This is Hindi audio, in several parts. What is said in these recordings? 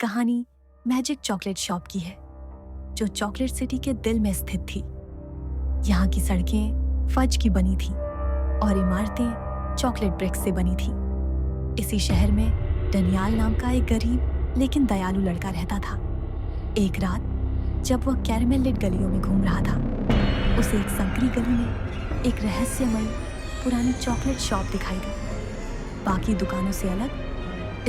कहानी मैजिक चॉकलेट शॉप की है, जो चॉकलेट सिटी के दिल में स्थित थी। यहाँ की सड़कें फज की बनी थी और इमारतें चॉकलेट ब्रिक्स से बनी थी। इसी शहर में डनियाल नाम का एक गरीब लेकिन दयालु लड़का रहता था। एक रात जब वह कैरमेल लिट गलियों में घूम रहा था, उसे एक संकरी गली में एक रहस्यमयी पुरानी चॉकलेट शॉप दिखाई दी। बाकी दुकानों से अलग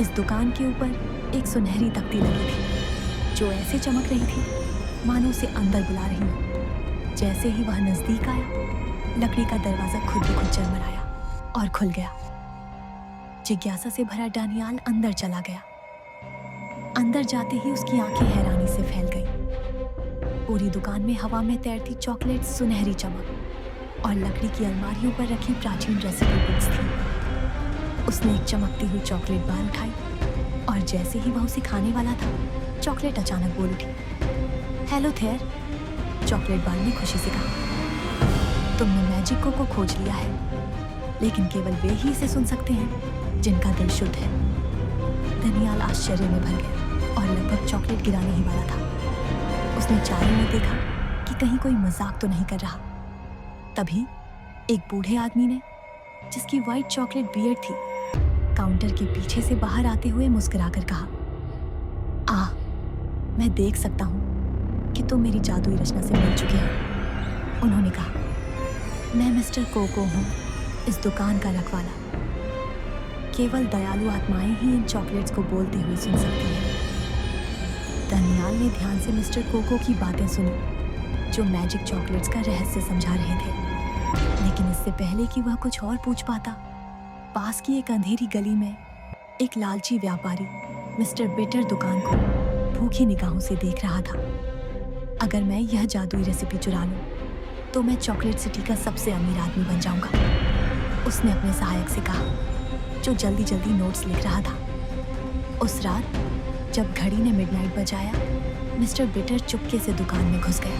इस दुकान के ऊपर एक सुनहरी तख्ती लगी थी, जो ऐसे चमक रही थी मानो उसे अंदर बुला रही हो। जैसे ही वह नजदीक आया, लकड़ी का दरवाजा खुद ब खुद चरमराया और खुल गया। जिज्ञासा से भरा डनियाल अंदर चला गया। अंदर जाते ही उसकी आंखें हैरानी से फैल गईं। पूरी दुकान में हवा में तैरती चॉकलेट सुनहरी चमक और लकड़ी की अलमारियों पर रखी प्राचीन रेसिपी बुक्स थी। उसने एक चमकती हुई चॉकलेट बार उठाई और जैसे ही वह उसे खाने वाला था, चॉकलेट अचानक बोल उठी, हेलो थेयर। चॉकलेट बार ने खुशी से कहा, तुमने मैजिक को खोज लिया है, लेकिन केवल वे ही इसे सुन सकते हैं जिनका दिल शुद्ध है। डनियाल आश्चर्य में भर गया और लगभग चॉकलेट गिराने ही वाला था। उसने चारों में देखा कि कहीं कोई मजाक तो नहीं कर रहा। तभी एक बूढ़े आदमी ने, जिसकी वाइट चॉकलेट बियर्ड थी, काउंटर के पीछे से बाहर आते हुए मुस्कुराकर कहा, मैं देख सकता हूँ कि तुम मेरी जादुई रचना से मिल चुके हो। उन्होंने कहा, मैं मिस्टर कोको हूँ, इस दुकान का रखवाला। केवल दयालु आत्माएं ही इन चॉकलेट्स को बोलते हुए सुन सकती हैं। डनियाल ने ध्यान से मिस्टर कोको की बातें सुनी, जो मैजिक चॉकलेट्स का रहस्य समझा रहे थे। लेकिन इससे पहले कि वह कुछ और पूछ पाता, पास की एक अंधेरी गली में एक लालची व्यापारी मिस्टर बिटर दुकान को भूखी निगाहों से देख रहा था। अगर मैं यह जादुई रेसिपी चुरा लूं, तो मैं चॉकलेट सिटी का सबसे अमीर आदमी बन जाऊंगा, उसने अपने सहायक से कहा, जो जल्दी जल्दी नोट्स लिख रहा था। उस रात जब घड़ी ने मिडनाइट बजाया, मिस्टर बिटर चुपके से दुकान में घुस गया।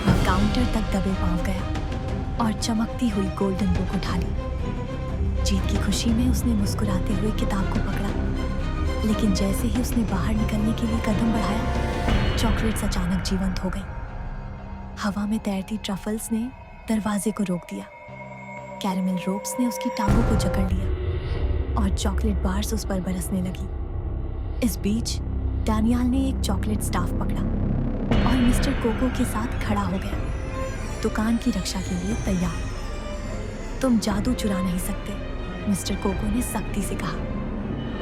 वह काउंटर तक दबे पांव गया और चमकती हुई गोल्डन बुक उठा ली। जीत की खुशी में उसने मुस्कुराते हुए किताब को पकड़ा, लेकिन जैसे ही उसने बाहर निकलने के लिए कदम बढ़ाया, चॉकलेट्स अचानक जीवंत हो गई। हवा में तैरती ट्रफल्स ने दरवाजे को रोक दिया। कैरमेल रोप्स ने उसकी टांगों को जकड़ लिया और चॉकलेट बार्स उस पर बरसने लगी। इस बीच डनियाल ने एक चॉकलेट स्टाफ पकड़ा और मिस्टर कोको के साथ खड़ा हो गया, दुकान की रक्षा के लिए तैयार। तुम जादू चुरा नहीं सकते, मिस्टर कोको ने सख्ती से कहा।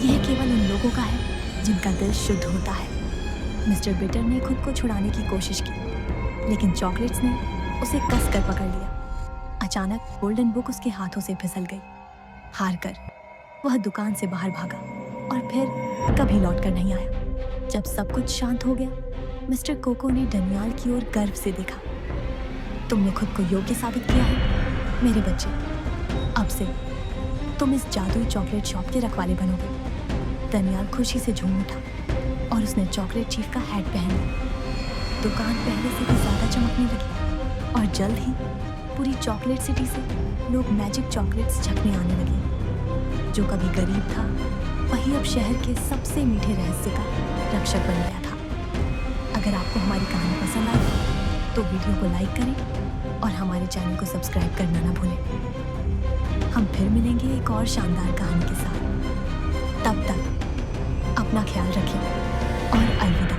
यह केवल उन लोगों का है जिनका दिल शुद्ध होता है। मिस्टर बिटर ने खुद को छुड़ाने की कोशिश की, लेकिन चॉकलेट्स ने उसे कसकर पकड़ लिया। अचानक गोल्डन बुक उसके हाथों से फिसल गई। हार कर वह दुकान से बाहर भागा और फिर कभी लौटकर नहीं आया। जब सब कुछ शांत हो गया, मिस्टर कोको ने डनियाल की ओर गर्व से देखा। तुमने खुद को योग्य साबित किया है मेरे बच्चे। अब से तुम इस जादुई चॉकलेट शॉप के रखवाले बनोगे। डनियाल खुशी से झूम उठा और उसने चॉकलेट चीफ का हैट पहन लिया। दुकान पहले से भी ज्यादा चमकने लगी और जल्द ही पूरी चॉकलेट सिटी से लोग मैजिक चॉकलेट्स चखने आने लगे। जो कभी गरीब था, वही अब शहर के सबसे मीठे रहस्य का रक्षक बन गया था। अगर आपको हमारी कहानी पसंद आई तो वीडियो को लाइक करें और हमारे चैनल को सब्सक्राइब करना ना भूलें। हम फिर मिलेंगे एक और शानदार कहानी के साथ। तब तक अपना ख्याल रखें और अलविदा।